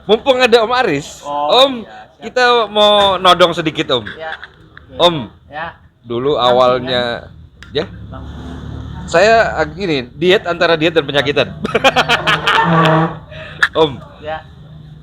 mumpung ada Om Aris, Om, kita mau nodong sedikit Om. Ya. Om, Ya. dulu awalnya, ya, saya gini, diet antara diet dan penyakitan. Om, Ya.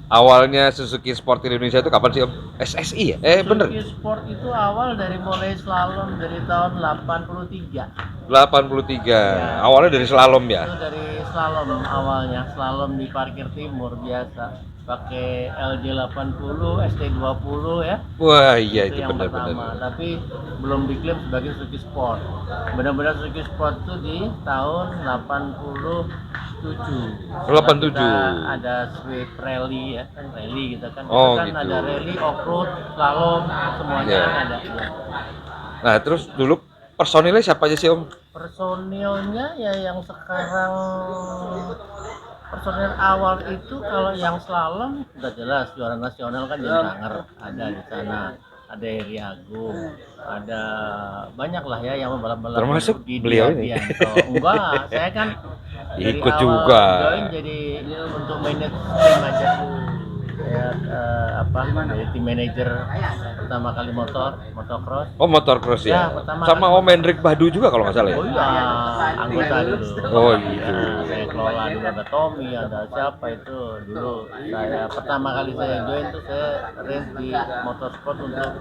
awalnya Suzuki Sport Indonesia itu kapan sih Om? SSI ya? Bener. Suzuki Sport itu awal dari mulai slalom dari tahun 83. 83. Ya. Awalnya dari slalom ya. Itu dari slalom awalnya, slalom di parkir timur biasa. Pakai LJ 80, ST 20 ya. Wah, iya itu yang benar-benar. pertama, tapi belum diklaim sebagai Suzuki Sport. Benar-benar Suzuki Sport itu di tahun 87. 87. Kita ada Swift Rally ya, kan rally kita kan. Oh, Kita kan gitu. ada rally, off-road, slalom, semuanya Ya. kan ada. Ya. Nah, terus dulu personilnya siapa aja sih Om? Personilnya ya yang sekarang personil awal itu kalau yang slalom udah jelas juara nasional kan Jan Sanger ada di sana, ada Heri Agung, ada banyak lah ya yang balap-balap Termasuk di beliau ini? Enggak, saya kan dari Ikut awal juga. join jadi untuk manage tim aja. Saya jadi tim manajer pertama kali motocross. Oh, motocross Ya, ya. pertama Sama kali. Om Hendrik Bahdu juga kalau nggak salah ya. Oh iya, anggota dulu. Oh, gitu. Ya, saya kelola dulu, ada Tommy, ada siapa itu dulu. Saya pertama kali saya join tuh saya race di motorsport untuk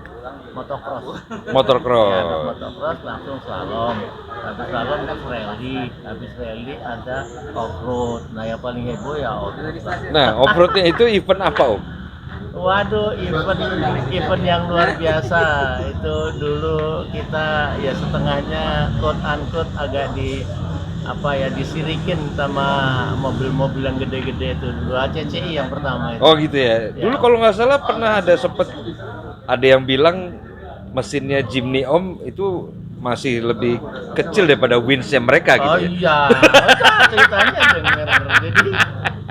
motocross. Motocross. Ya, habis motocross langsung slalom. Habis slalom terus rally. Habis rally ada off-road. Nah yang paling heboh ya off-road. Nah, off-roadnya itu event apa Om? Waduh, event yang luar biasa. Itu dulu kita ya setengahnya quote unquote agak disirikin sama mobil-mobil yang gede-gede itu dulu, ACCI yang pertama itu. Oh gitu ya. Dulu kalau nggak salah pernah ada yang bilang mesinnya Jimny Om itu masih lebih kecil daripada winch-nya mereka gitu Oh ya. iya, ceritanya denger.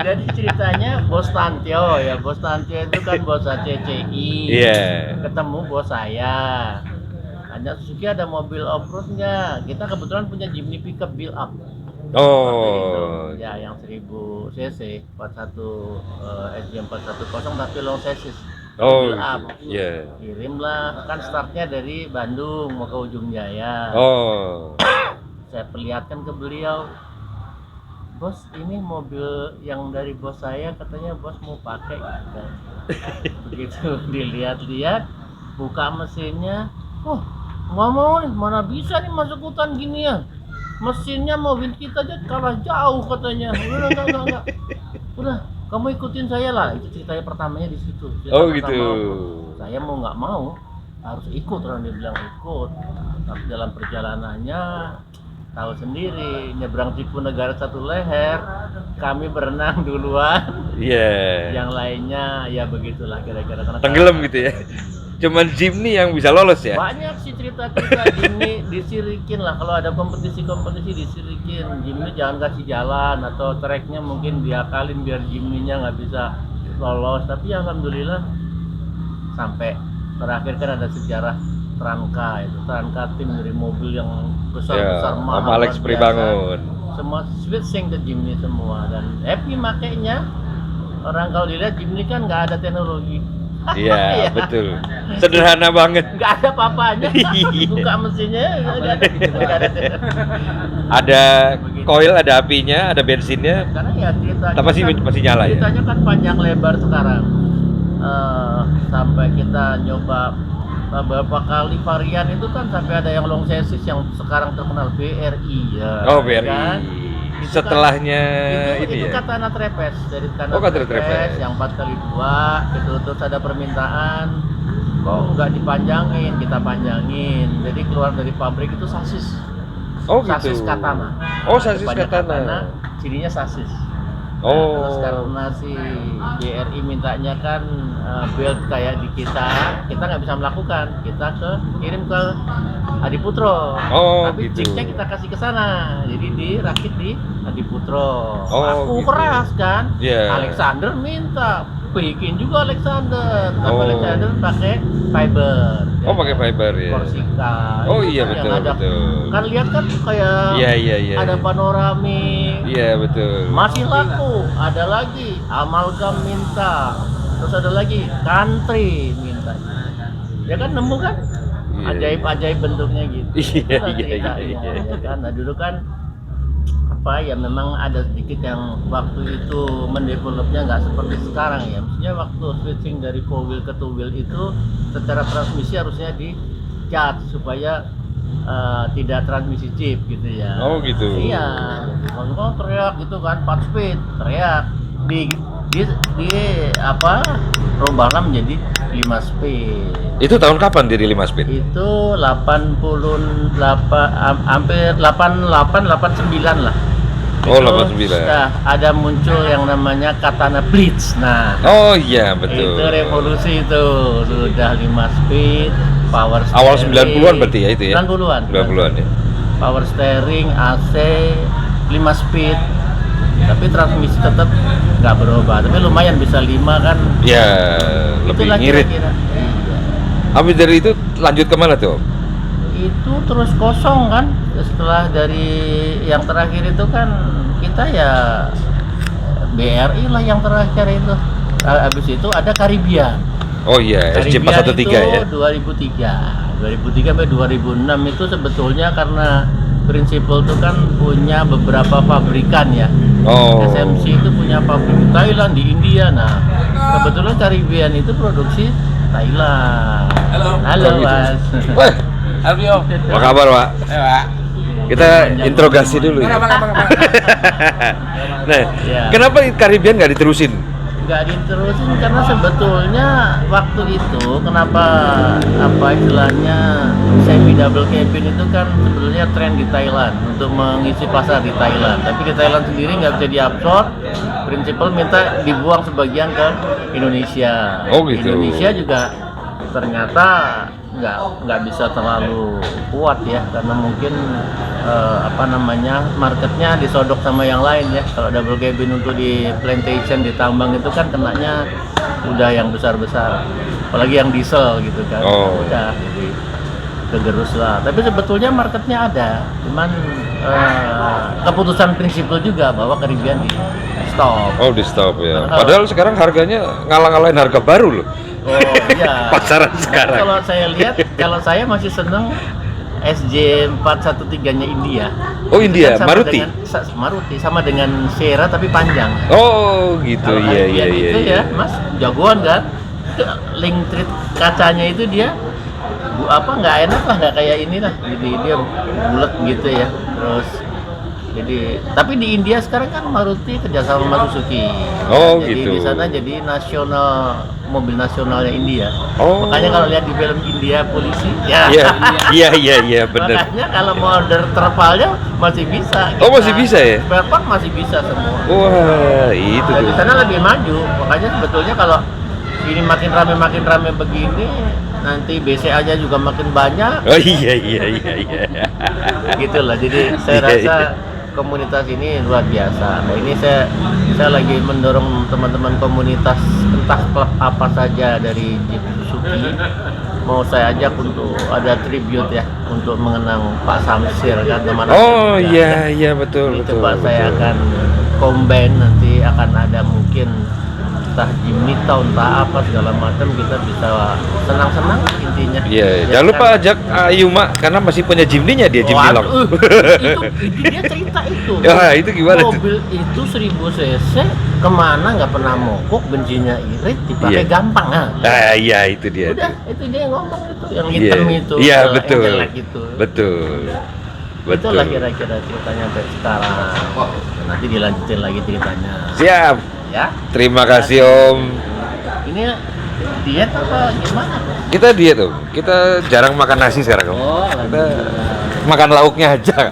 Jadi ceritanya Bos Tantio itu kan bos ACCI. Iya. Ketemu bos saya. Hanya Suzuki ada mobil off-road nggak? Kita kebetulan punya Jimny pickup build up. Oh. Ya yang 1000 cc 41 SG 410 tapi long chassis. Oh. Build up. Iya. Kirimlah, kan startnya dari Bandung mau ke Ujung Jaya. Oh. Saya perlihatkan ke beliau, bos ini mobil yang dari bos saya katanya bos mau pakai gitu. Begitu dilihat-lihat, buka mesinnya, nggak mau nih, mana bisa nih masuk hutan gini ya, mesinnya mobil kita aja kalah jauh katanya. Enggak. Udah, kamu ikutin saya lah. Itu ceritanya pertamanya di situ. Oh gitu. Saya mau nggak mau harus ikut, orang dia bilang ikut. Tapi dalam perjalanannya tahu sendiri, nyebrang Cipunegara satu leher, kami berenang duluan. Iya. Yang lainnya ya begitulah kira-kira. Karena Tenggelam gitu ya. Cuman Jimny yang bisa lolos ya. banyak sih cerita-cerita Jimny disirikin lah, kalau ada kompetisi disirikin. Jimny jangan kasih jalan atau treknya mungkin diakalin biar Jimny-nya nggak bisa lolos. Tapi alhamdulillah sampai terakhir kan ada sejarah Tranka tim dari mobil yang besar-besar mahal. Om Alex luar Pribangun. biasa. Semua switching ke Jimny semua dan happy makainya. Orang kalau dilihat Jimny kan nggak ada teknologi. Iya, betul. Sederhana banget. Nggak ada apa-apanya. Buka mesinnya nggak ada. Ada koil, ada apinya, ada bensinnya. Karena ya ceritanya Tapi masih nyala ya. ceritanya kan panjang lebar sekarang. Sampai kita nyoba beberapa kali varian itu kan, sampai ada yang long chassis yang sekarang terkenal BRI ya. Oh, BRI. Kan? Setelahnya Itu ini ya. Katana Trapeze dari Oh, Katana Trapeze. yang 4x2 itu, terus ada permintaan kok nggak dipanjangin, kita panjangin, jadi keluar dari pabrik itu sasis. Oh gitu. Sasis Katana. Oh, sasis Depannya Katana. sininya sasis. Oh. Terus karena si BRI mintanya kan build kayak di kita nggak bisa melakukan, kita kirim ke Adiputro. Oh, tapi gitu. chipnya kita kasih ke sana, jadi dirakit di Adiputro. Oh, Laku gitu. keras kan. Iya. Alexander minta bikin juga Alexander. Tapi Oh. Alexander pakai fiber. Oh, pakai fiber ya. Korsika. Oh Itu iya, yang betul, ada. betul. Kan lihat kan kayak Iya. ada panoramik. Iya, betul. Masih laku. Ada lagi amalgam minta. Terus ada lagi country minta. Ya kan nemu kan? Iya. Ajaib-ajaib bentuknya gitu. Iya, Itulah iya, ceritanya, iya. ya kan? Nah, dulu kan apa ya, memang ada sedikit yang waktu itu mendevelopnya nggak seperti sekarang ya. Maksudnya waktu switching dari 4 wheel ke 2 wheel itu secara transmisi harusnya di cat supaya tidak transmisi chip gitu ya. Oh, gitu. Iya. Kalau teriak gitu kan 4 speed, teriak di apa, rubahlah menjadi 5 speed. Itu tahun kapan jadi 5 speed? Itu 88, hampir 88 89 lah. Oh, Itu 89. sudah ada muncul yang namanya Katana Blitz. Nah, Oh iya, betul. itu revolusi itu. Sudah 5 speed, power steering. Awal 90-an berarti ya itu ya? 90-an. 90-an ya. Power steering, AC, 5 speed. Tapi transmisi tetap nggak berubah. Tapi lumayan bisa 5 kan. Ya, lebih Itulah ngirit. kira-kira. Iya. Habis dari itu lanjut kemana tuh? Itu terus kosong kan, setelah dari yang terakhir itu kan kita ya BRI lah yang terakhir itu. Habis itu ada Caribbean. Oh iya, SJ 413 ya. 2003 sampai 2006 itu sebetulnya karena Principal itu kan punya beberapa pabrikan ya. Oh. SMC itu punya pabrik di Thailand, di India. Nah, kebetulan Caribbean itu produksi Thailand. Halo Oh, gitu. Mas. Weh, Halo, apa kabar, Pak? Pak. Kita interogasi dulu ya. Nah, Ya. kenapa Caribbean nggak diterusin? Nggak diterusin karena sebetulnya waktu itu kenapa apa istilahnya semi double cabin itu kan sebetulnya tren di Thailand untuk mengisi pasar di Thailand, tapi di Thailand sendiri nggak bisa diabsorb. Principal minta dibuang sebagian ke Indonesia. Oh, gitu. Indonesia juga ternyata nggak bisa terlalu kuat ya, karena mungkin apa namanya, marketnya disodok sama yang lain ya. Kalau double cabin untuk di plantation, di tambang itu kan kenanya udah yang besar-besar, apalagi yang diesel gitu kan. Oh. Udah jadi kegerus lah. Tapi sebetulnya marketnya ada, cuman keputusan prinsipal juga bahwa Caribbean di stop. Oh, di stop ya. Padahal sekarang harganya ngalah-ngalahin harga baru loh. Oh iya. Pasaran sekarang. Kalau saya lihat, kalau saya masih seneng SJ 413-nya India. Oh, India, Kan sama Maruti? Maruti sama dengan Sierra tapi panjang. Oh, gitu. Kalau Iya, Caribbean iya, itu iya. ya, Mas, jagoan kan? Itu link treat kacanya itu dia nggak enak lah, nggak kayak ini lah. Jadi dia bulat gitu ya. Terus tapi di India sekarang kan Maruti kerjasama sama Suzuki. Oh, jadi gitu. di sana jadi mobil nasionalnya India. Oh. Makanya kalau lihat di film India polisi, ya. Iya, benar. Makanya kalau mau order terpalnya masih bisa. Oh, masih bisa ya? Spare part masih bisa semua. Wah, itu Dan di tuh. sana lebih maju. Makanya sebetulnya kalau ini makin rame begini, nanti BC aja juga makin banyak. Oh iya. Gitulah. Jadi saya Iya, rasa iya. komunitas ini luar biasa. Nah, ini saya lagi mendorong teman-teman komunitas entah klub apa saja dari Jeep Suzuki, mau saya ajak untuk ada tribute ya, untuk mengenang Pak Samsir kan kemana. Oh iya, betul. Ini coba saya akan combine, nanti akan ada mungkin entah Jimny Town, entah apa segala macam, kita bisa senang-senang intinya. Iya, Ya jangan lupa kan? ajak Ayu Mak karena masih punya Jimny-nya dia, Jimny Long. Waduh, itu dia cerita itu. Ya, itu gimana tuh? Mobil itu 1000 cc kemana nggak pernah mogok, bensinnya irit, dipakai Iya. gampang. Nah, Iya, itu dia. udah, itu dia yang ngomong itu, yang Iya. hitam itu. Iya, yang betul. jelek itu. Betul. Itulah kira-kira ceritanya sampai sekarang. Nanti dilanjutin lagi ceritanya. Siap. Ya. Terima kasih Om. Ini diet apa gimana? Kita diet tuh. Kita jarang makan nasi sekarang Om. Oh, Kita alhamdulillah. makan lauknya aja.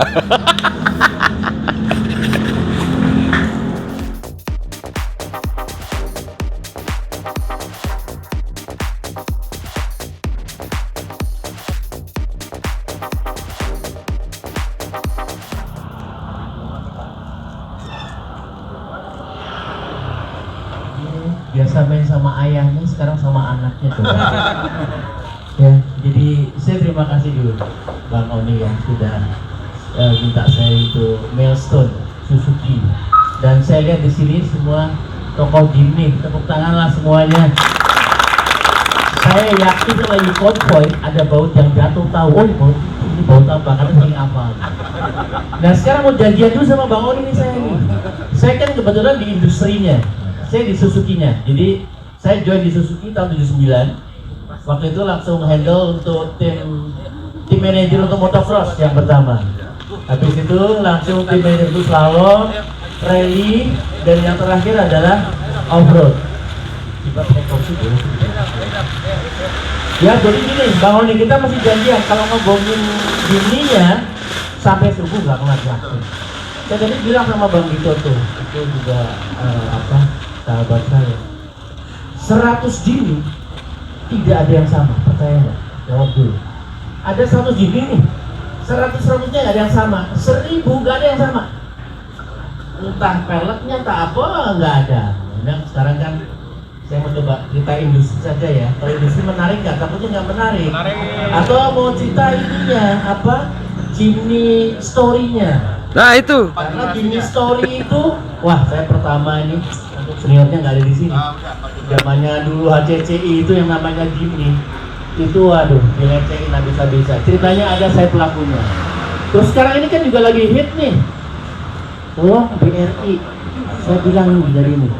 Biasa main sama ayahnya, sekarang sama anaknya tuh. Ya, jadi saya terima kasih dulu Bang Oni yang sudah minta saya itu milestone Suzuki. Dan saya lihat di sini semua tokoh Jimny, tepuk tangan lah semuanya. Saya yakin lagi konvoy ada baut yang jatuh tahu, oh ini baut apa, karena sering apa. Nah sekarang mau janjian dulu sama Bang Oni nih saya nih. Saya kan kebetulan di industrinya, saya di Suzuki-nya. Jadi saya join di Suzuki tahun 79. Waktu itu langsung handle untuk tim manajer untuk motocross yang pertama. Habis itu langsung tim manajer untuk slalom, rally, dan yang terakhir adalah off-road. Ya jadi gini, Bang Oni kita masih janjian kalau ngomongin Jimny-nya sampai subuh nggak kelar-kelar. Saya tadi bilang sama Bang Gito tuh, itu juga sahabat saya. 100 Jimny tidak ada yang sama, percaya nggak? Jawab dulu. Ada 100 Jimny nih, 100-100-nya nggak ada yang sama, 1000 nggak ada yang sama. Entah peleknya, entah apa, nggak ada. Nah, sekarang kan saya mau coba cerita industri saja ya. Kalau industri menarik nggak? Takutnya nggak menarik. Atau mau cerita ininya apa? Jimny story-nya. Nah itu. Karena Jimny story itu, wah saya pertama ini untuk seniornya nggak ada di sini. Zamannya dulu HCCI itu yang namanya Jimny. Itu waduh, dilecehin habis-habisan. Ceritanya ada saya pelakunya. Terus sekarang ini kan juga lagi hit nih. Long BRI. Saya bilang nih dari ini.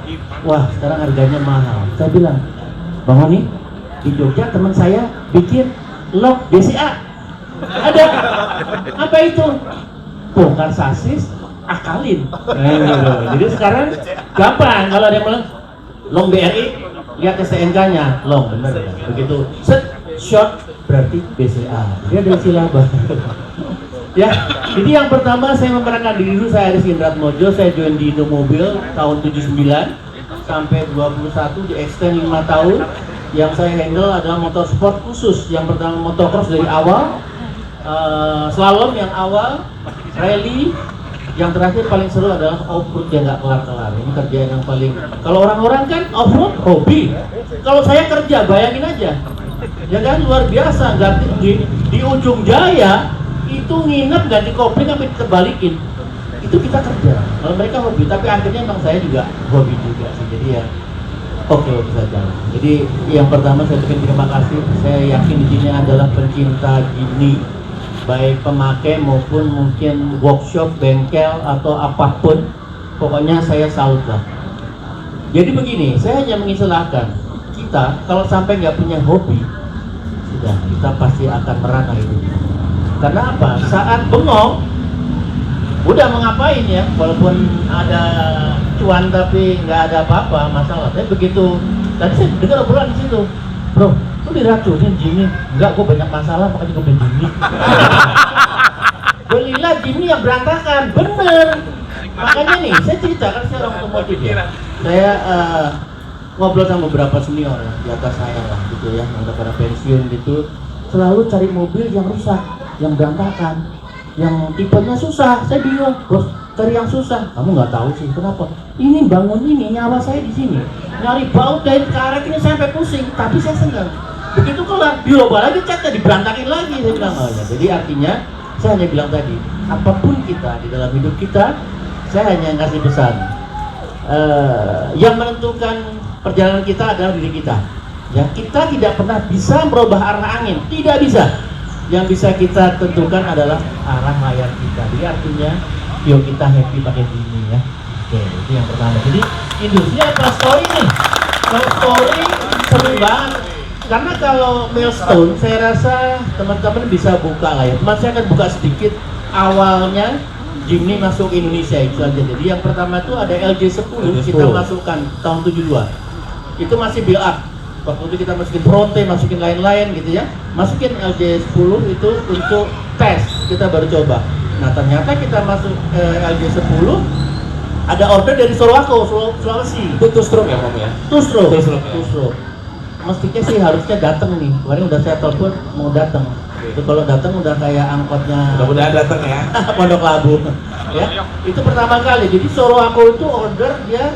Wah sekarang harganya mahal. Saya bilang, Bang Oni, di Jogja teman saya bikin log BCA. Ada. Apa itu? Bongkar sasis, akalin. Jadi sekarang gampang kalau ada yang bilang long BRI, lihat STNK-nya, long bener. Begitu set short berarti BCA. Dia dari silabah. Ya, jadi yang pertama saya memperkenalkan diri dulu, saya Aris Indrat Mojo, saya join di Indomobil tahun 79 sampai 21, di extend 5 tahun. Yang saya handle adalah motorsport khusus. Yang pertama motocross dari awal, slalom yang awal, rally, yang terakhir paling seru adalah off-road yang nggak kelar-kelar. Ini kerjaan yang paling, kalau orang-orang kan off-road hobi, kalau saya kerja, bayangin aja ya kan, luar biasa. Nggak di ujung jaya itu nginep ganti kopling sampai terbalikin, itu kita kerja. Kalau mereka hobi, tapi akhirnya memang saya juga hobi juga sih. Jadi ya oke saja. Jadi yang pertama saya ucapkan terima kasih. Saya yakin di sini adalah pencinta Jimny, baik pemakai maupun mungkin workshop, bengkel atau apapun. Pokoknya saya salut lah. Jadi begini, saya hanya mengistilahkan kita kalau sampai nggak punya hobi, sudah kita pasti akan merana itu. Karena apa? Saat bengong, udah mau ngapain ya? Walaupun ada cuan tapi nggak ada apa-apa masalah. Tapi begitu, tadi saya dengar obrolan di situ, bro, lu diracunin Jimny? Enggak, gue banyak masalah makanya gue beli Jimny. Belilah Jimny yang berantakan, bener. Makanya nih, saya cerita kan saya orang otomotif ya. Saya ngobrol sama beberapa senior ya, di atas saya lah gitu ya, yang udah pada pensiun gitu. Selalu cari mobil yang rusak, yang berantakan, yang tipenya susah. Saya bingung, bos, cari yang susah. Kamu nggak tahu sih kenapa? Ini bangun ini nyawa saya di sini. Nyari baut dari karet ini sampai pusing, tapi saya senang. Begitu kelar, diubah lagi catnya, diberantakin lagi. Saya bilang, oh ya. Jadi artinya saya hanya bilang tadi, apapun kita di dalam hidup kita, saya hanya ngasih pesan. Yang menentukan perjalanan kita adalah diri kita. Ya, kita tidak pernah bisa merubah arah angin, tidak bisa. Yang bisa kita tentukan adalah arah layar kita. Jadi artinya, yuk kita happy pakai Jimny ya. Oke, itu yang pertama. Jadi industri apa story nih? Kalau story seru banget. Karena kalau milestone, saya rasa teman-teman bisa buka lah ya. Saya akan buka sedikit awalnya Jimny masuk Indonesia itu aja. Jadi yang pertama itu ada LJ10 kita masukkan tahun 72. Itu masih build up. Waktu itu kita masukin Fronte, masukin lain-lain gitu ya. Masukin LJ10 itu untuk tes, kita baru coba. Nah ternyata kita masuk LJ10, ada order dari Sulawesi. Itu two stroke ya Om ya? Two stroke. Mestinya sih harusnya datang nih. Kemarin udah saya telepon mau datang. Itu kalau datang udah kayak angkotnya. Mudah-mudahan datang ya. Pondok Labu. Ya. Itu pertama kali. Jadi Sorowako itu order dia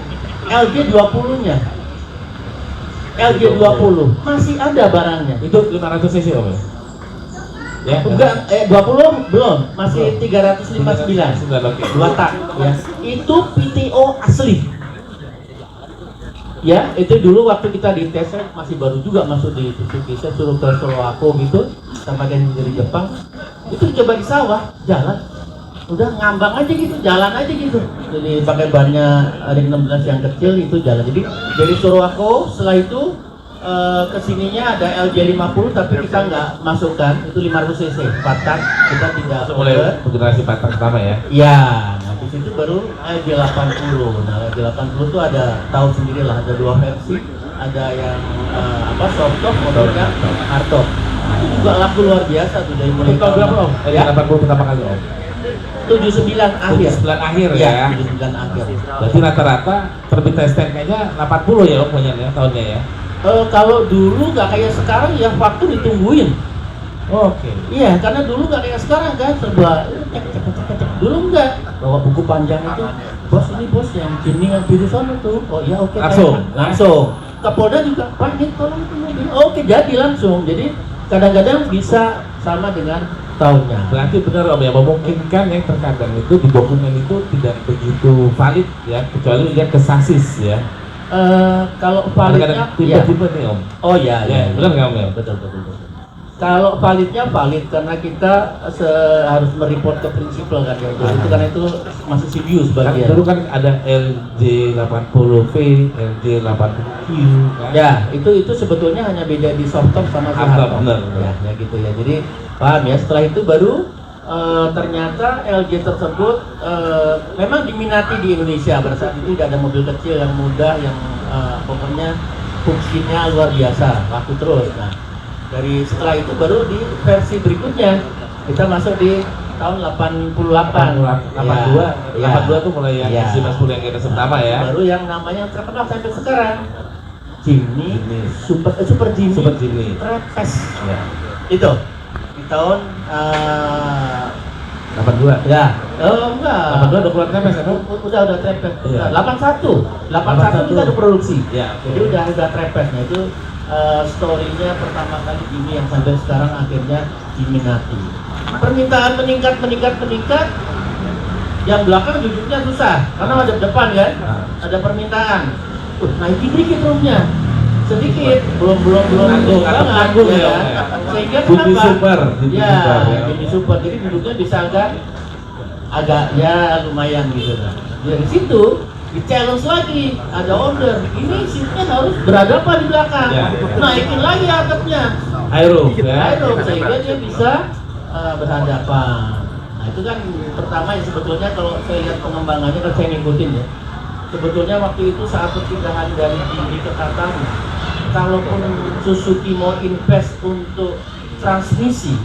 LJ20-nya. LJ 20 masih ada barangnya. Itu 500 cc Om ya? Ya, Enggak, 20 belum, masih 359 oke. 2 tak ya. Itu PTO asli. Ya, itu dulu waktu kita di tes masih baru juga masuk di Suzuki. Saya suruh ke Soloako gitu, sama dari Jepang. Itu coba di sawah, jalan. Udah ngambang aja gitu, jalan aja gitu. Jadi pakai bannya ring 16 yang kecil itu jalan. Jadi dari Soloako setelah itu kesininya ada LJ 50 tapi kita nggak masukkan, itu 500 cc patah, kita tidak Mulai generasi patah pertama ya? ya. Nah di situ baru LJ 80. Nah LJ 80 itu ada, tahu sendiri lah, ada 2 versi, ada yang soft top, motornya hard top. Itu juga laku luar biasa tuh dari mulai Tahun berapa Om? Ya, 80 pertama kali Om? 79 akhir. 9 akhir ya? 79 akhir. Berarti rata-rata terbit STNK-nya 80 ya Om punya ya tahunnya ya? Kalau dulu nggak kayak sekarang ya waktu ditungguin. Oke. Iya, karena dulu nggak kayak sekarang kan, serba cek. Dulu nggak bawa buku panjang itu, bos ini bos yang kini yang kiri sana tuh. Oh iya oke. Langsung. Kapolda juga, Pak ini tolong itu mobil. Oke jadi langsung. Jadi kadang-kadang bisa sama dengan tahunnya. Berarti benar Om ya, memungkinkan yang terkadang itu di dokumen itu tidak begitu valid ya, kecuali lihat ke sasis ya. Kalau validnya tiba-tiba nih Om. Oh iya, benar nggak Om ya? Betul. Kalau validnya valid karena kita harus mereport ke prinsipal kan ya. Jadi itu karena itu masih CBU sebagian. Dulu kan ada LJ 80V, LJ 80Q kan? Ya, itu sebetulnya hanya beda di soft top sama hard top. Benar. Ya gitu ya. Jadi paham ya, setelah itu baru ternyata LJ tersebut memang diminati di Indonesia. Pada saat itu tidak ada mobil kecil yang mudah, yang pokoknya fungsinya luar biasa, laku terus. Nah, dari setelah itu baru di versi berikutnya kita masuk di tahun 88. 82 tuh mulai yang isi Mas Pur yang kita pertama ya. Baru yang namanya terkenal sampai sekarang, Jimny Super Jimny Trapez. Ya. Itu di tahun 82. ya. Oh enggak. 82 udah keluar Trapez kan? Udah Trapez. Iya. 81 kita ada produksi. Ya. Jadi udah Trapez. Nah itu story-nya pertama kali ini yang sampai sekarang akhirnya diminati. Permintaan meningkat. Yang belakang duduknya susah karena ada depan kan. Ada permintaan. Naikin dikit roomnya. Sedikit, belum nanggung ya. Sehingga Jimny kenapa? Super. Jimny Super. Jadi duduknya bisa agak ya lumayan gitu kan. Dari situ di challenge lagi, ada order, ini seatnya harus berhadapan di belakang, naikin lagi atapnya, Aero sehingga dia bisa berhadapan. Nah itu kan pertama yang sebetulnya kalau saya lihat pengembangannya kan saya ngikutin ya. Sebetulnya waktu itu saat perpindahan dari Jimny ke Katana, kalaupun Suzuki mau invest untuk transmisi,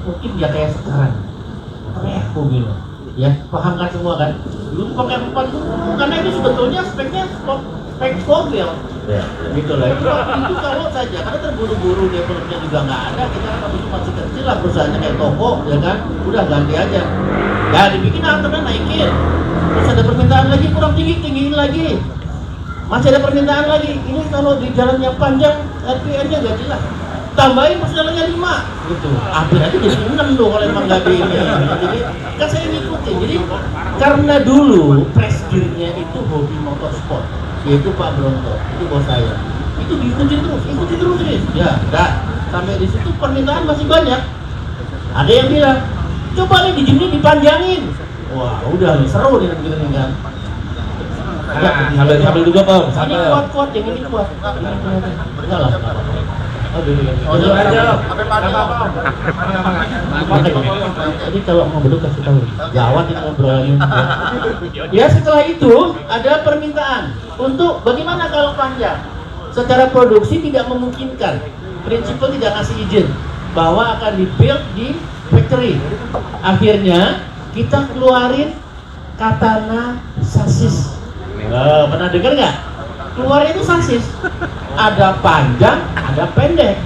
mungkin ya kayak sekarang, aku gitu. Ya, paham kan semua kan? Dulu pakai 4 karena itu sebetulnya speknya spek 4-wheel. Ya. Gitu lah. Itu kalau saja karena terburu-buru developernya juga nggak ada, kita kan waktu itu masih kecil lah perusahaannya kayak toko, ya kan? Udah ganti aja. Ya dibikin antena naikin. Terus ada permintaan lagi kurang tinggiin lagi. Masih ada permintaan lagi. Ini kalau di jalannya panjang, RPM-nya nggak jelas. Tambahin pas jalannya 5 gitu. Hampir aja jadi 6 loh kalau emang nggak ini. Jadi kan saya ngikutin. Jadi karena dulu presidennya itu hobi motorsport, yaitu Pak Bronto, itu bos saya. Itu diikutin terus. Ya, udah sampai di situ permintaan masih banyak. Ada yang bilang, coba nih di Jimny dipanjangin. Wah, udah seru nih gitu kan. Sambil duduk Om. Ini kuat, yang ini kuat. Enggak lah. Duduk aja. Jadi kalau mau duduk kasih tahu. Gawat ini ngobrolnya. Ya setelah itu ada permintaan untuk bagaimana kalau panjang. Secara produksi tidak memungkinkan. Prinsipal tidak ngasih izin bahwa akan di-build di factory. Akhirnya kita keluarin Katana sasis. Pernah dengar nggak? Keluar itu sasis. Ada panjang, ada pendek.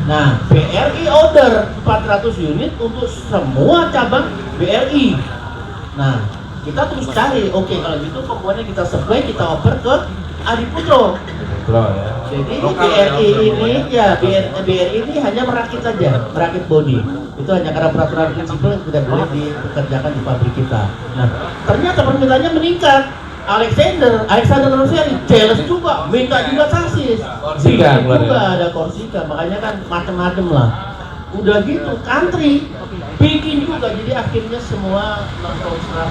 Nah, BRI order 400 unit untuk semua cabang BRI. Nah, kita terus cari, oke kalau gitu komponen kita supply, kita oper ke Adi Putro. Pro ya. Jadi BRI ini ya BRI ini hanya merakit saja, merakit body. Itu hanya karena peraturan prinsipil yang tidak boleh dikerjakan di pabrik kita. Nah, ternyata permintaannya meningkat. Alexander Rossi jealous juga, minta juga sasis. Korsika juga ada Korsika, makanya kan macam-macam lah. Udah gitu, country bikin juga, jadi akhirnya semua mengkontrak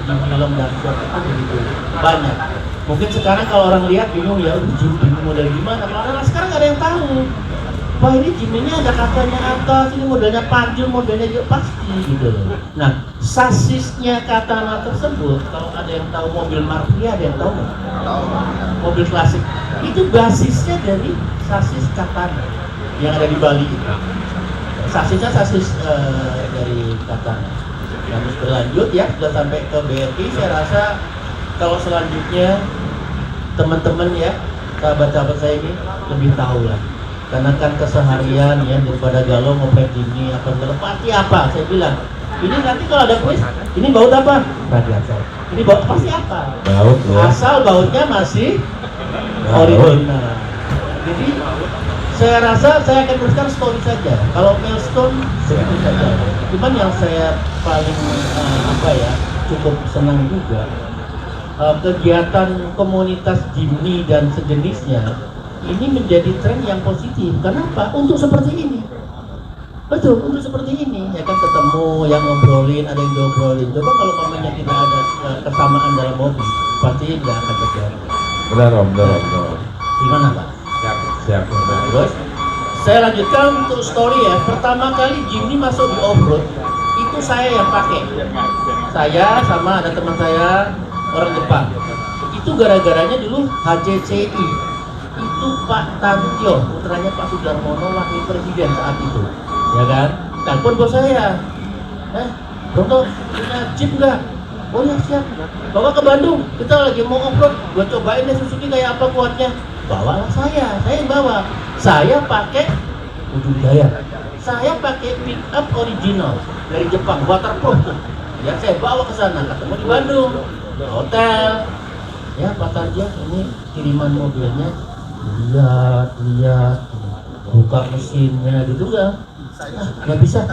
Jimny Long dan Short itu begitu banyak. Mungkin sekarang kalau orang lihat bingung ya, Jimny model gimana? Karena sekarang nggak ada yang tahu. Wah, ini Jimny-nya ada katanya atas, ini modelnya panjul, modelnya juga pasti gitu loh. Nah, sasisnya Katana tersebut, kalau ada yang tahu mobil Marvia, ada yang tahu nggak? Mobil klasik itu basisnya dari sasis Katana yang ada di Bali itu. Sasisnya sasis dari Katana. Yang berlanjut ya, sudah sampai ke BRI. Saya rasa kalau selanjutnya teman-teman ya, sahabat-sahabat saya ini lebih tahu lah. Karena kan keseharian ya, daripada galau ngopek Jimny apa pasti apa, saya bilang ini nanti kalau ada kuis, ini baut apa? Radiator. Ini baut pasti apa? Baut ya. Asal bautnya masih original. Jadi saya rasa saya akan teruskan story saja. Kalau milestone seperti saja. Cuman yang saya paling cukup senang juga kegiatan komunitas Jimny dan sejenisnya ini menjadi tren yang positif. Kenapa? Untuk seperti ini. Betul, untuk seperti ini ya kan, ketemu yang ngobrolin, ada yang diobrolin. Coba kalau mamanya tidak ada kesamaan dalam hobi, pasti nggak akan terjadi. Benar Om, benar Om. Gimana Pak? Siap. Terus saya lanjutkan untuk story ya. Pertama kali Jimny masuk di off-road itu saya yang pakai. Saya sama ada teman saya orang Jepang. Itu gara-garanya dulu HCCI. Itu Pak Tantio, putranya Pak Sudarmono, wakil presiden saat itu, ya kan? Telepon bos saya, Bro, punya Jeep nggak? Oh ya siap, bawa ke Bandung, kita lagi mau off-road, gue cobain deh Suzuki kayak apa kuatnya. Bawalah saya yang bawa. Saya pakai Ujung Jaya, saya pakai pick up original dari Jepang, waterproof tuh. Ya saya bawa ke sana, ketemu di Bandung, hotel. Ya Pak Tarja, ini kiriman mobilnya. Lihat, buka mesinnya gitu kan, nggak bisa.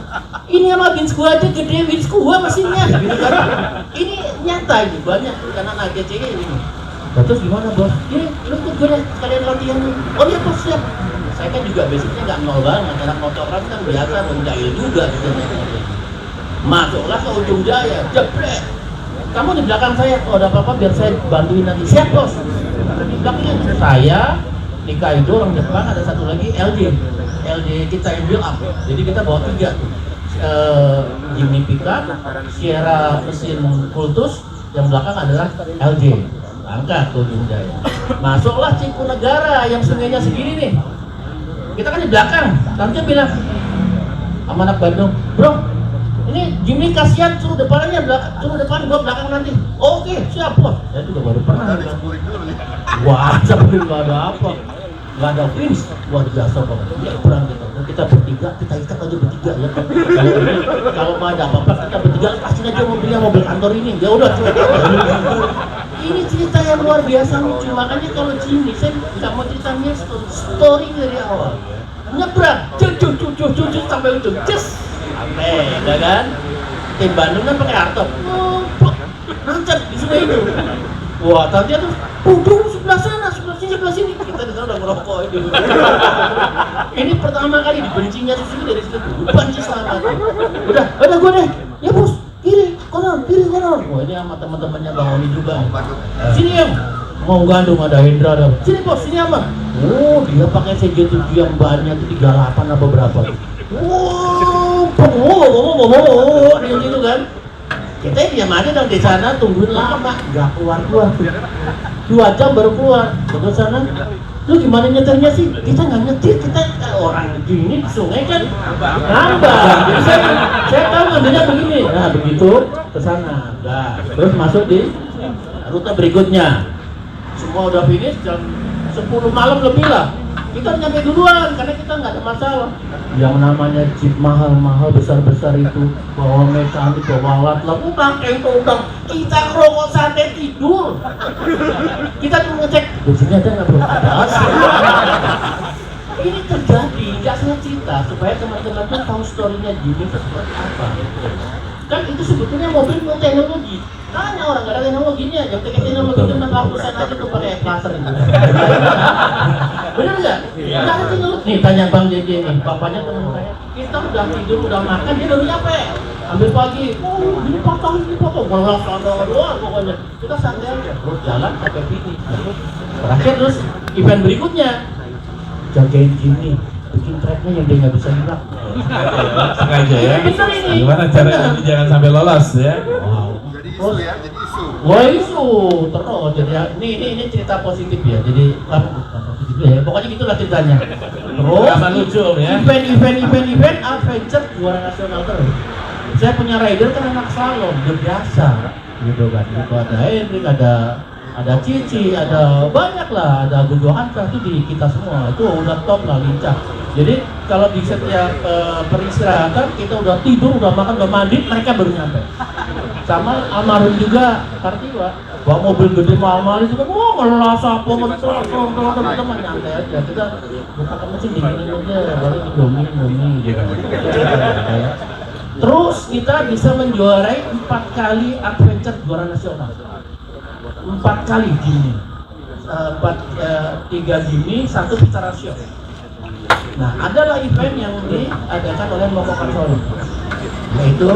Ini sama Vince gua aja gede, Vince gua mesinnya, gitu kan. Ini nyata ini banyak karena AGCG ini. Nah, terus gimana bos? Ini lu ikut gue deh, kalian latihan nih. Oh iya bos siap. Saya kan juga basicnya nggak nol banget, anak motoran kan biasa menjahil juga gitu. Masuklah ke Ujung Jaya, jebret. Kamu di belakang saya, kalau ada apa-apa biar saya bantuin nanti. Siap bos. Di belakangnya saya, Nikaido orang Jepang, ada satu lagi LJ kita yang build up, jadi kita bawa 3 Jimny pickup, Sierra mesin Kultus, yang belakang adalah LJ, angkat ke Ujung Jaya. Masuklah Cikunegara yang sungainya segini nih, kita kan di belakang. Tante bilang sama anak Bandung, bro ini Jimny kasihan, suruh depannya suruh depan, gua belakang nanti. Oke siap bos. Saya juga baru pernah wah sampai nggak ada apa, nggak ada wins, luar biasa banget. Ya perang kita bertiga, kita ikat aja bertiga ya. Kalau nggak ada apa-apa kita bertiga lepasin aja mobilnya, mobil kantor ini. Ya udah cuy. Ini cerita yang luar biasa lucu. Makanya kalau Jimny saya nggak mau ceritanya story dari awal. Nyebrang, cucu sampai ujung, sampai, ya kan? Tim Bandung kan pakai hardtop, nancap di sungai itu. Wah, tadi tuh, sebelah sana, sebelah sini. Kita di sana udah ngerokok itu. Ini pertama kali dibencinya Suzuki dari situ. Benci selama. Udah gue deh. Ya bos, kiri kanan. Wah ini sama teman-temannya Bang Oni juga. Sini yang mau gandung ada Hendra ada. Sini bos, sini aman. Oh dia pakai CJ7 yang bahannya itu 38 apa berapa? Wow, yang gitu kan. Kita diam aja dong di sana, tungguin lama, nggak keluar 2 jam baru keluar. Ke sana, lu gimana nyetirnya sih? Kita nggak nyetir, kita orang gini di sungai kan ngambang. Jadi saya tahu ngambilnya begini. Nah begitu ke sana, terus masuk di rute berikutnya. Semua udah finish jam 10 malam lebih lah. Kita nyampe duluan karena kita nggak ada masalah. Yang namanya jeep mahal-mahal besar-besar itu bawa mekanik, bawa alat lah, udah kayak itu udah kita ngerokok santai tidur. Kita cuma ngecek bensinnya ada nggak bro? Ada. Ini terjadi, nggak salah cerita supaya teman-teman pun tahu storynya Jimny seperti apa. Kan itu sebetulnya mobil mau teknologi. Tanya orang nggak ada teknologinya, yang teknologi itu 60% aja tuh pakai laser itu. Bener nggak? Nggak ada teknologi. Nih tanya Bang JJ nih, bapaknya teman saya. Kita udah tidur, udah makan, dia baru nyampe. Ambil pagi, ini potong, bolos doang pokoknya. Kita santai aja, terus jalan sampai finish. Terakhir terus event berikutnya, jagain Jimny, bikin tracknya yang dia nggak bisa gerak. Sengaja ya. Bener ini. Gimana caranya ini jangan sampai lolos ya? Jadi isu ya, jadi isu. Wah isu terus jadi ini cerita positif ya. Jadi apa positif ya. Pokoknya gitulah ceritanya. Terus Apa lucu ya? event adventure juara nasional terus. Saya punya rider kan anak slalom, udah biasa gitu kan. Itu ada Hendrik, ada Cici, ada banyak lah, ada Gundo Hanta itu di kita semua. Itu udah top lah, lincah. Jadi kalau di setiap peristirahatan kita udah tidur, udah makan, udah mandi, mereka baru nyampe. Sama almarhum juga Kartiwa, bawa mobil gede mahal-mahal itu kan, wah ngelah sapo mentul, teman-teman nyantai aja. Kita buka mesin dinginin aja, baru Indomie gitu. Terus kita bisa menjuarai 4 kali adventure juara nasional. 4 kali Jimny. 3 Jimny, 1 pizza rasio. Nah, adalah event yang diadakan oleh Mokokan Solo. Yaitu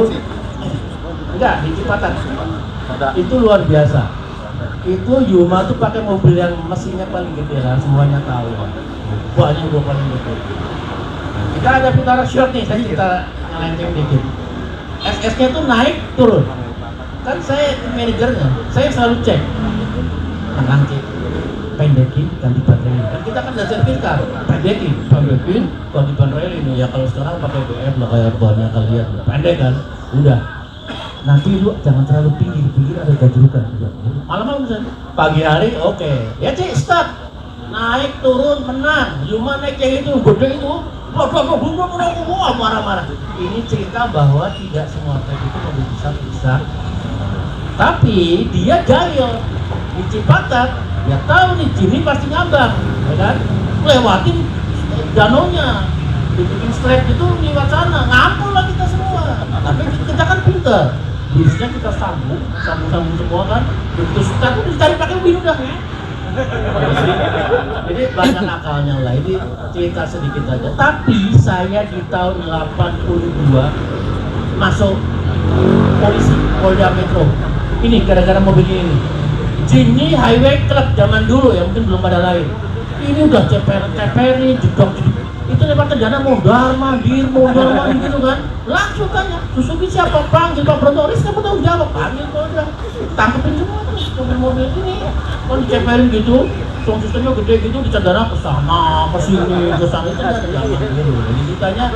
enggak di Cipatat. Itu luar biasa. Itu Yuma tuh pakai mobil yang mesinnya paling gede lah, semuanya tahu. Banyak gue paling gede. Kita ada putaran short nih, saya cerita ngelenceng dikit. SS-nya tuh naik turun. Kan saya manajernya, saya selalu cek. Tenang cek, pendekin ganti baterai. Kan kita kan udah servis kan, pendekin ganti baterai ini ya. Kalau sekarang pakai BF lah kayak banyak kalian, pendek kan, udah. Nanti lu jangan terlalu tinggi, pinggir ada gajrukan. Malam-malam misalnya, pagi hari oke. Ya cek start, naik turun menang. Cuma naik kayak itu, gede itu, marah-marah. Ini cerita bahwa tidak semua trek itu mobil bisa. Tapi dia jahil di Cipatat, dia tahu nih Jimny pasti ngambang, ya kan? Lewatin danaunya, dibikin straight itu lewat sana, ngampul lah kita semua. Tapi kita kan pinter, bisnya kita sambung semua kan. Begitu start itu dicari pakai win udah. Jadi banyak akalnya lah. Ini cerita sedikit aja. Tapi saya di tahun 82 masuk polisi Polda Metro. Ini gara-gara mobil ini. Jimny Highway Club zaman dulu ya, mungkin belum pada lahir. Ini udah ceper-ceperi, jedok. Itu lewat Tendana mondar mandir gitu kan. Langsung tanya, Suzuki siapa? Panggil Pak Brotoris, kamu tahu jawab. Panggil Polda. Tangkepin semua terus mobil ini. Kalau diceperin gitu, sound systemnya gede gitu, di Cendana ke sana, ke sini, ke sana itu ada jalan gitu. Jadi ceritanya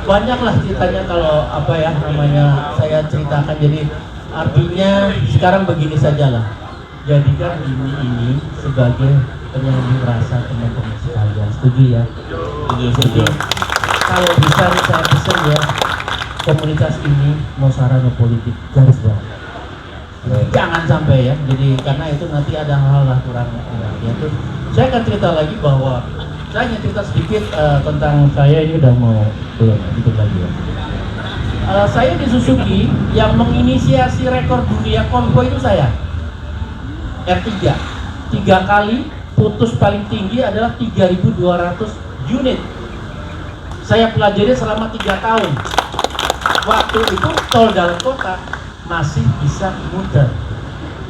banyak lah ceritanya kalau apa ya namanya saya ceritakan. Jadi artinya sekarang begini sajalah. Jadikan ini sebagai penyanyi rasa teman-teman sekalian. Setuju ya? Jadi kalau bisa saya pesan ya, komunitas ini no sara no politik, garis bawah. Jangan sampai ya. Jadi karena itu nanti ada hal-hal lah kurang ya. Terus saya akan cerita lagi bahwa saya hanya cerita sedikit tentang saya ini udah mau belum ikut lagi ya. Saya di Suzuki yang menginisiasi rekor dunia konvoy itu saya. R3 3 kali putus paling tinggi adalah 3.200 unit. Saya pelajari selama 3 tahun. Waktu itu tol dalam kota masih bisa muter.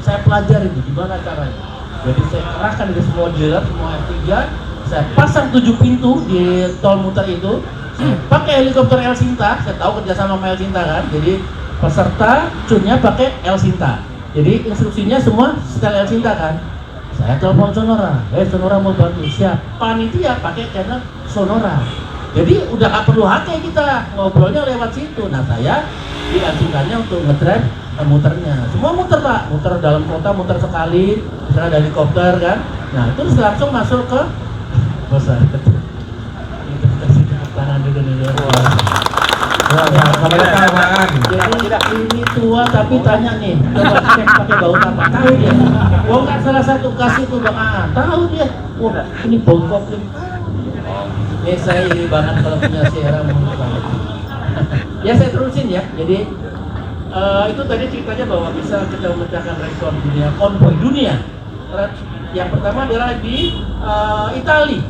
Saya pelajari itu gimana caranya. Jadi saya kerahkan dari semua dealer, semua R3, saya pasang 7 pintu di tol muter itu. Pakai helikopter El Sinta, saya tahu kerjasama sama El Sinta kan. Jadi peserta cunnya pakai El Sinta. Jadi instruksinya semua setel El Sinta kan. Saya telepon Sonora, Sonora mau bantu, siap. Panitia pakai channel Sonora. Jadi udah gak perlu hati kita, ngobrolnya lewat situ. Nah saya di El Sintanya untuk nge-drive muternya. Semua muter Pak, muter dalam kota, muter sekali, misalnya ada helikopter kan. Nah terus langsung masuk ke Bos saya itu kasih tepuk tangan dulu nih. Jadi ini tua tapi tanya nih, coba cek pakai bau apa? Tahu dia. Bongkar salah satu kasih tuh Bang Aan, tahu dia. Wah, ini bongkok ini. Saya iri banget kalau punya Sierra menurut banget. Ya saya terusin ya. Jadi itu tadi ceritanya bahwa bisa kita memecahkan rekor dunia, konvoi dunia. Yang pertama adalah di Itali.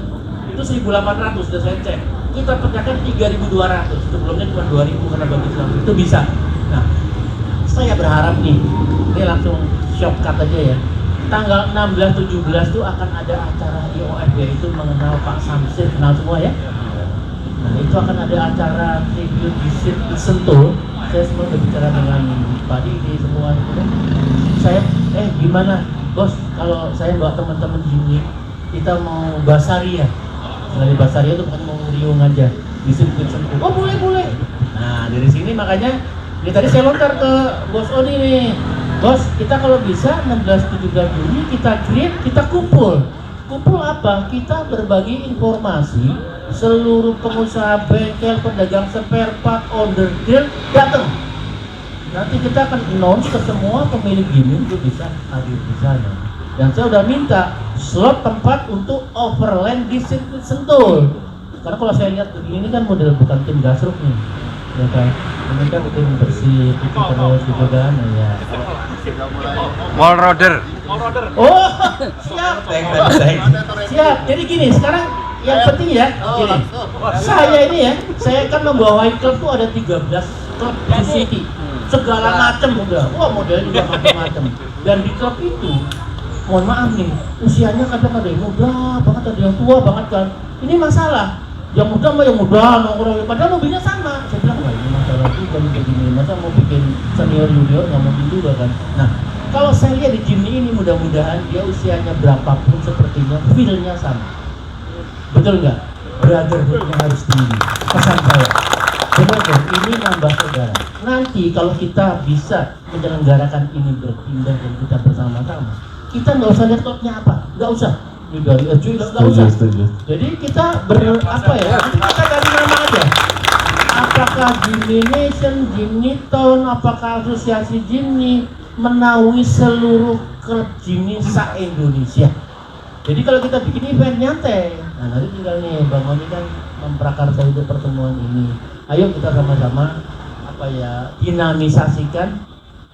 Itu 1.800 sudah saya cek. Kita pecahkan 3.200. Sebelumnya cuma 2.000 karena bagi Islam. Itu bisa. Nah, saya berharap nih, ini langsung shortcut aja ya. Tanggal 16-17 itu akan ada acara IOF, yaitu mengenal Pak Samsir, kenal semua ya. Nah itu akan ada acara tribute di Sentul. Saya semua udah bicara dengan Pak Didi semua itu kan. Saya gimana bos kalau saya bawa teman-teman gini, kita mau basaria. Dari basaria itu bukan mau riung aja di sirkuit Sentul. Oh boleh. Nah dari sini makanya ini tadi saya lontar ke Bos Oni nih. Bos, kita kalau bisa 16-17 Juni kita create, kita kumpul. Kumpul apa? Kita berbagi informasi. Seluruh pengusaha bengkel, pedagang spare part, order deal datang. Nanti kita akan announce ke semua pemilik gini untuk bisa hadir di sana. Dan saya udah minta slot tempat untuk overland di sirkuit Sentul. Karena kalau saya lihat begini kan model bukan tim gasruk nih. Ya kan, ini kan tim bersih, itu terus gitu kan, ya. Wall roder. Oh, siap. Siap. Jadi gini, sekarang yang penting ya, gini. Saya ini ya, saya kan membawahi klub tuh ada 13 klub di City. Segala macam udah. Wah, modelnya juga macam-macam. Dan di klub itu, mohon maaf nih, usianya kadang ada yang muda banget, ada yang tua banget kan. Ini masalah. Yang muda mah yang muda nongkrong, padahal mobilnya sama. Saya bilang, wah ini masalah juga nih begini, masa mau bikin senior junior nggak mungkin juga kan. Nah, kalau saya lihat di Jimny ini mudah-mudahan dia usianya berapapun sepertinya feel-nya sama. Betul nggak? Brotherhood-nya harus tinggi. Pesan saya. Benar dong, ini nambah saudara. Nanti kalau kita bisa menyelenggarakan ini berpindah dan kita bersama-sama, kita nggak usah lihat klubnya apa, nggak usah. Ini dari nggak usah. Jadi kita apa ya? Kita dari nama aja. Apakah Jimny Nation, Jimny Town, apakah asosiasi Jimny menaungi seluruh klub Jimny se-Indonesia. Jadi kalau kita bikin event nyantai, nah nanti tinggal nih Bang Oni kan memprakarsai untuk pertemuan ini. Ayo kita sama-sama apa ya dinamisasikan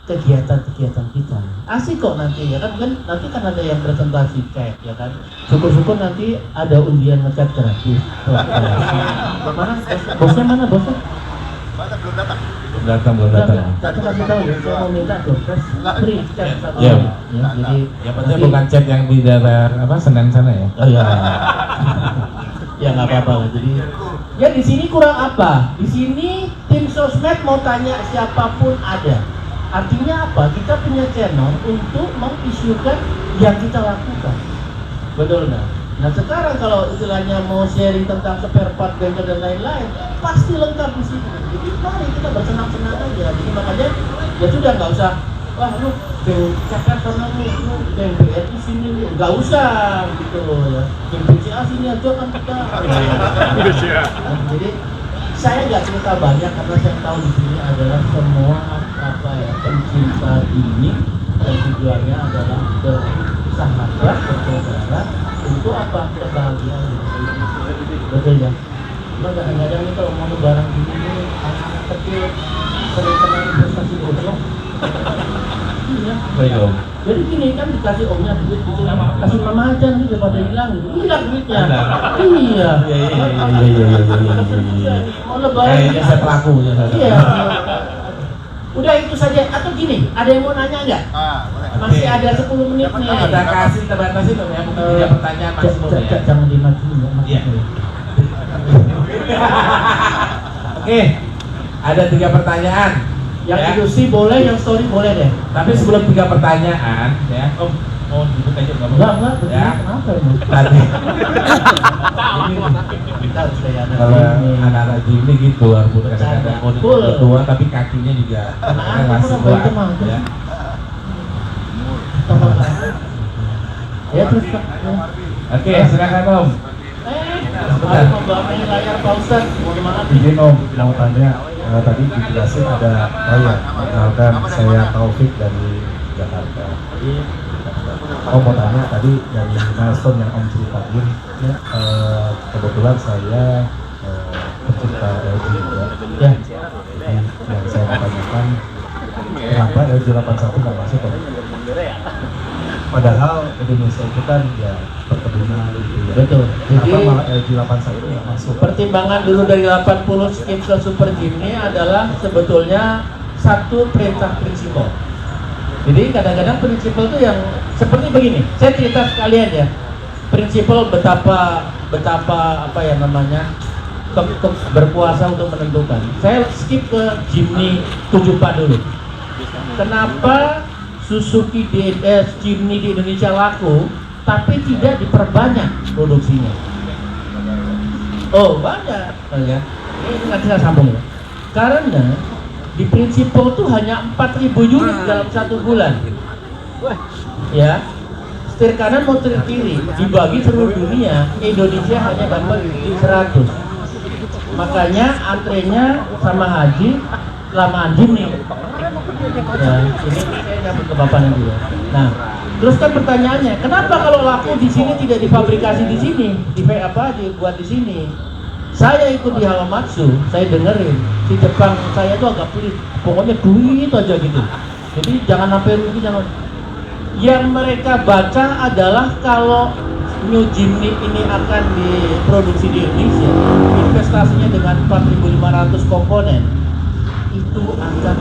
kegiatan-kegiatan kita. Asik kok nanti ya kan, nanti kan ada yang presentasi cek ya kan. Syukur-syukur nanti ada undian ngecat gratis. Mana bosnya mana bosnya? Belum datang. Kita kasih tahu ya, saya mau minta dompet free chat satu. Ya. Ya, jadi Yang penting bukan chat yang di daerah apa Senen sana ya. oh ya. Ya nggak apa-apa lah. Jadi ya di sini kurang apa? Di sini tim sosmed mau tanya siapapun ada. Artinya apa? Kita punya channel untuk mengisukan yang kita lakukan. Betul nggak? Nah sekarang kalau istilahnya mau sharing tentang spare part, bengkel dan lain-lain, pasti lengkap di sini. Jadi mari kita bersenang-senang aja. Jadi makanya ya sudah nggak usah. Wah lu geng cakap sama lu geng BR di sini, nggak usah gitu ya. Geng BCA sini aja kan kita. Jadi saya nggak cerita banyak karena saya tahu di sini adalah semua apa ya pencinta ini dan tujuannya adalah bersahabat bersaudara untuk apa kebahagiaan betul ya. Cuma kadang-kadang nih kalau mau lebaran gini nih anak-anak kecil sering kena investasi bodong. Iya. Baik. Jadi gini kan dikasih omnya duit gitu, kasih mama aja nih daripada hilang gitu. Hilang duitnya. Iya. Mau lebaran. Ini saya pelaku ya. Iya. Udah itu saja atau gini, ada yang mau nanya nggak? Boleh. Masih ada 10 menit nih. Kita kasih terbatas itu ya, mungkin 3 pertanyaan maksimum ya. Jangan dimatiin ya. Iya. Oke. Ada 3 pertanyaan. Yang ya. diskusi boleh, yang story boleh deh. Tapi sebelum 3 pertanyaan ya, Om mau duduk aja nggak Enggak, ya. kenapa ini? Tadi Kita harus kayak ada kalau ini. anak-anak Jimny gitu, harus kadang-kadang Betul. udah tua tapi kakinya juga Anak-anak masih pun kuat. apa itu mah? Ya. Ya terus Pak. Ya. Oke, silakan Om. harus membawahi layar Pak Ustadz. Mohon maaf. Izin Om, mau tanya, tadi dijelasin ada, oh ya, perkenalkan saya Taufik dari Jakarta. Om mau tanya tadi dari milestone yang Om ceritain, ya, kebetulan saya pecinta LG juga. Ya, jadi yang saya mau tanyakan, kenapa LG 81 nggak masuk Om? Padahal Indonesia itu kan ya perkebunan gitu ya. Betul. Kenapa Jadi malah LG 81 nggak masuk? pertimbangan dulu dari 80 skip ke Super Jimny adalah sebetulnya satu perintah prinsipal. Jadi kadang-kadang prinsipal itu yang seperti begini. Saya cerita sekalian ya. Prinsipal betapa apa ya namanya berkuasa untuk menentukan. Saya skip ke Jimny 74 dulu. Kenapa Suzuki Jimny di Indonesia laku, tapi tidak diperbanyak produksinya? Oh banyak, ya. Ini nanti saya sambung ya. Karena di Principal tuh hanya 4.000 unit dalam 1 bulan. Ya, setir kanan mau setir kiri dibagi seluruh dunia, Indonesia hanya dapat 100. Makanya antrenya sama Haji lamaan Jimny. Ya, ini saya nyambut ke Bapak nanti ya. Nah, terus kan pertanyaannya, kenapa kalau laku di sini tidak difabrikasi di sini, dibuat di sini? Saya ikut di Hamamatsu, saya dengerin di Jepang saya tuh agak pelit, pokoknya duit aja gitu. Jadi jangan sampai rugi, jangan. Yang mereka baca adalah kalau New Jimny ini akan diproduksi di Indonesia, investasinya dengan 4.500 komponen itu akan.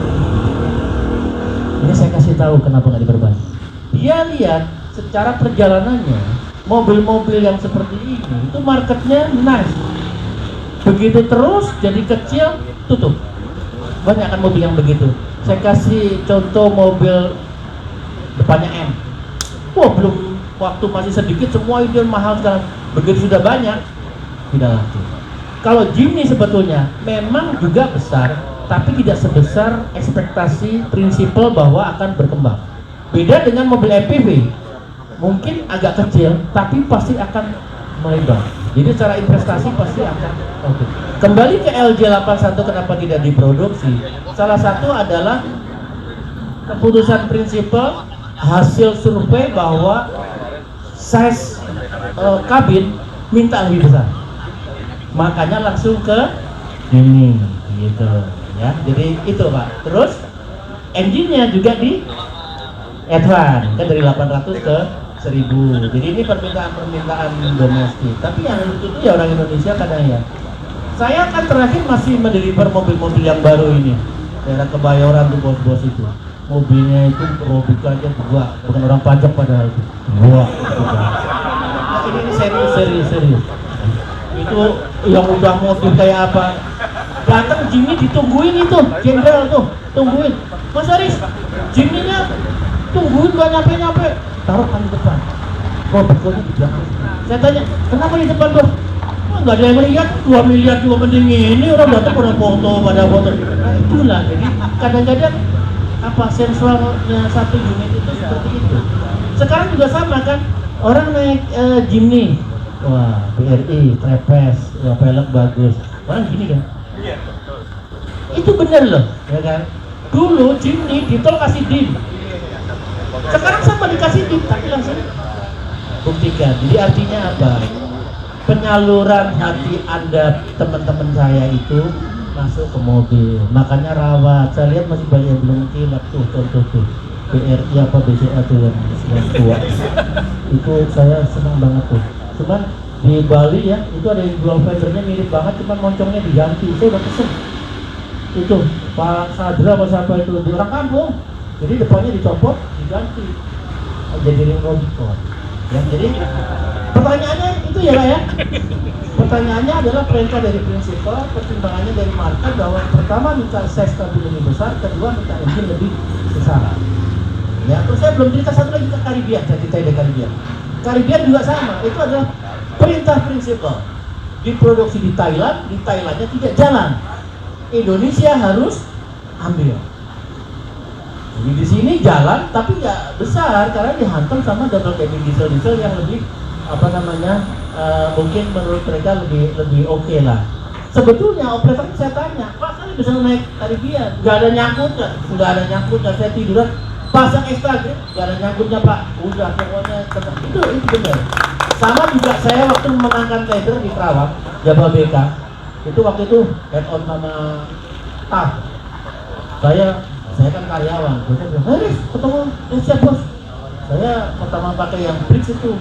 Ini saya kasih tahu kenapa nggak diperbanyak. Dia lihat secara perjalanannya mobil-mobil yang seperti ini itu marketnya nice. Begitu terus jadi kecil, tutup. Banyak kan mobil yang begitu. Saya kasih contoh mobil depannya M. Wah, belum, waktu masih sedikit semua itu mahal sekarang. Begitu sudah banyak, tidak laku. Kalau Jimny sebetulnya memang juga besar, tapi tidak sebesar ekspektasi prinsipal bahwa akan berkembang. Beda dengan mobil MPV, mungkin agak kecil, tapi pasti akan melebar. Jadi secara investasi pasti akan oke. Kembali ke LG 81 kenapa tidak diproduksi? Salah satu adalah keputusan prinsipal hasil survei bahwa size kabin minta lebih besar. Makanya langsung ke ini gitu ya. Jadi itu Pak. Terus engine-nya juga di advance kan dari 800 ke 1000. Jadi ini permintaan domestik. Tapi yang lucu itu ya orang Indonesia kadang ya. Saya kan terakhir masih mendeliver mobil-mobil yang baru ini. Daerah Kebayoran tuh bos-bos itu. Mobilnya itu robikannya dua, bukan orang pajak padahal itu. Wah, nah, ini serius. Itu yang udah mobil kayak apa? Datang Jimny ditungguin itu, jenderal tuh, tungguin. Mas Aris, Jimny-nya tungguin gak nyampe-nyampe. Taruh kan di depan. Oh, betulnya di belakang. Saya tanya, kenapa di depan bos? Oh, nggak ada yang lihat, 2 miliar juga mending ini orang datang pada foto, pada foto. Nah itulah, jadi kadang-kadang apa sensualnya satu unit itu seperti itu. Sekarang juga sama kan, orang naik Jimny, wah BRI, trepes, wah pelek bagus, orang gini kan. Itu bener loh, ya kan. Dulu Jimny di tol kasih dim. Sekarang sama dikasih dim, tapi langsung buktikan. Jadi artinya apa? Penyaluran hati Anda, teman-teman saya itu masuk ke mobil. Makanya rawat. Saya lihat masih banyak yang belum kilat tuh, contoh tuh BRI apa BCA tuh yang tua. Itu saya senang banget tuh. Cuman di Bali ya, itu ada yang jual fendernya mirip banget, cuman moncongnya diganti. Saya udah pesen. Itu Pak Sadra apa siapa itu di orang kampung. Jadi depannya dicopot, diganti jadi ring Robicon. Ya, jadi pertanyaannya itu ya Pak ya. Pertanyaannya adalah perintah dari prinsipal, pertimbangannya dari market bahwa pertama minta size kabin lebih besar, kedua minta engine lebih besar. Ya, terus saya belum cerita satu lagi ke Caribbean, saya cerita di Caribbean. Caribbean juga sama, itu adalah perintah prinsipal. Diproduksi di Thailandnya tidak jalan. Indonesia harus ambil. Jadi di sini jalan tapi nggak besar karena dihantam sama double cabin diesel yang lebih mungkin menurut mereka lebih oke lah. Sebetulnya operator saya tanya, Pak saya bisa naik Caribbean, nggak ada nyangkutnya, saya tiduran pasang extra grip, nggak ada nyangkutnya Pak, udah pokoknya tetap itu benar. Sama juga saya waktu memenangkan tender di Kerawang, Jababeka, itu waktu itu head on sama TAF. Saya kan karyawan, saya bilang, ketemu, siap bos. Saya pertama pakai yang bridge itu.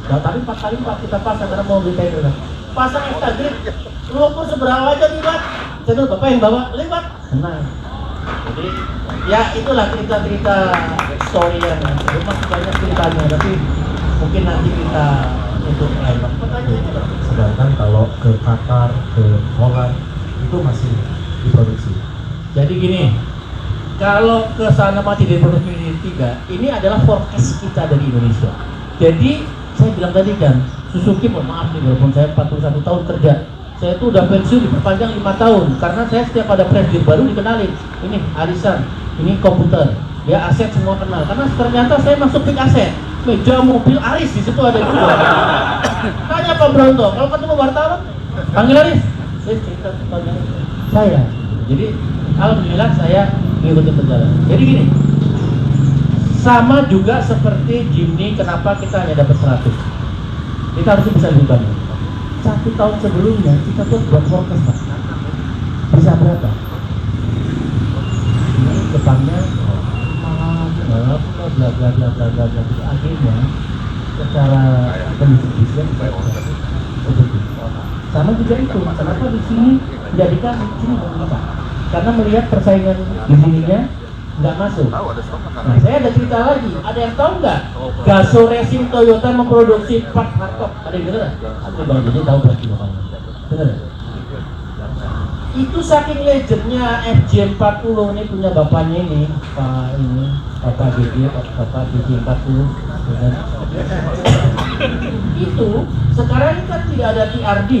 Tapi 4 kali kita pasang karena mau beli tender. Pasang extra grip, lumpur seberapa aja lewat. Saya tuh bapak yang bawa lewat. Nah, jadi ya itulah cerita-cerita story yang masih banyak ceritanya, tapi mungkin nanti kita untuk lewat. Pertanyaannya Sedangkan kalau ke Qatar, ke Holland itu masih diproduksi. jadi gini, kalau ke sana masih diproduksi di 3, ini adalah forecast kita dari Indonesia. Jadi saya bilang tadi kan, Suzuki mohon maaf nih walaupun saya 41 tahun kerja, saya tuh udah pensiun diperpanjang 5 tahun karena saya setiap ada press release baru dikenalin, ini arisan, ini komputer, ya aset semua kenal, karena ternyata saya masuk peak aset, meja mobil Aris di situ ada juga. Tanya Pak Bronto, kalau ketemu wartawan panggil Aris, saya cerita tentang saya. Jadi alhamdulillah saya mengikuti perjalanan. Jadi gini, sama juga seperti Jimny, kenapa kita hanya dapat 100? Kita harus bisa lebih banyak. 1 tahun sebelumnya kita tuh buat forecast Pak. Bisa berapa? Ini depannya bla bla bla. Akhirnya secara pendistribusian sama juga itu. Kenapa di sini menjadikan sini Pak? Karena melihat persaingan di sininya nggak masuk. Nah, saya ada cerita lagi. Ada yang tahu nggak? Gaso Racing Toyota memproduksi part hardtop. Ada yang bener? Aku Bang Jadi tahu berarti bapaknya. Bener? Itu saking legendnya FJ40 ini punya bapaknya ini, Bapak DG40. Itu sekarang kan tidak ada TRD,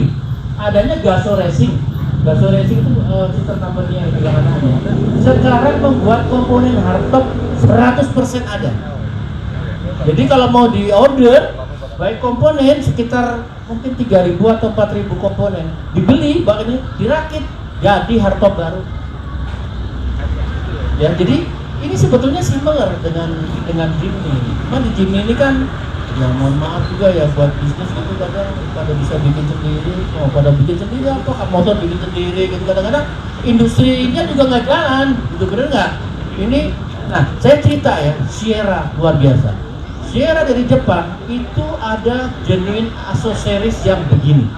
adanya Gaso Racing. Gaso Racing itu sister company yang pegang anaknya. Sekarang membuat komponen hardtop 100% ada. Jadi kalau mau di order, baik komponen sekitar mungkin 3.000 atau 4.000 komponen dibeli, bak ini dirakit jadi hardtop baru. Ya, jadi ini sebetulnya similar dengan Jimny. Cuma di Jimny ini kan ya mohon maaf juga ya buat bisnis itu kadang pada bisa bikin sendiri, pada bikin sendiri apa motor bikin sendiri gitu, kadang-kadang industrinya juga nggak jalan, gitu bener nggak? Ini, nah saya cerita ya, Sierra luar biasa. Sierra dari Jepang itu ada genuine aksesoris yang begini,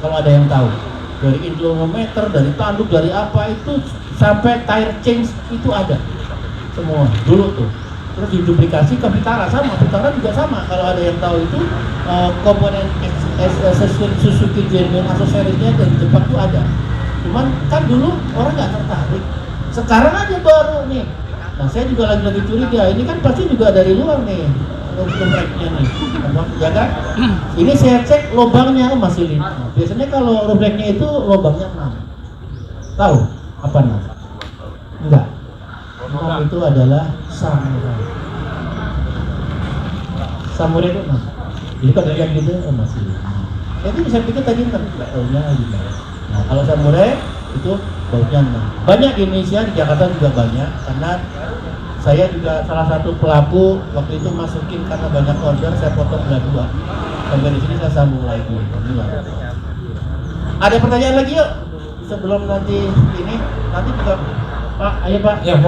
kalau ada yang tahu, dari indrometer, dari tanduk, dari apa itu sampai tire change itu ada semua dulu tuh. Terus diduplikasi ke Vitara sama, Vitara juga sama. Kalau ada yang tahu itu komponen Suzuki genuine aksesorisnya dari Jepang itu ada. Cuman kan dulu orang nggak tertarik. Sekarang aja baru nih. Nah saya juga lagi curiga. Ini kan pasti juga dari luar nih robleknya nih, ya kan? Ini saya cek lubangnya masih 5. Biasanya kalau robleknya itu lubangnya 6. Tahu apa 6? Enggak. 6 itu adalah samurai. Samurai itu 6. Jadi kalau yang gitu masih 5. Jadi saya pikir tadi tapi nggak tahunya gimana. Nah kalau samurai itu bautnya 6. Banyak di Indonesia, di Jakarta juga banyak, karena saya juga salah satu pelaku waktu itu masukin karena banyak order, saya potong belah 2. Sampai di sini saya sambung lagi. Ada pertanyaan lagi yuk? Sebelum nanti ini, nanti juga Pak, ayo Pak. Ya,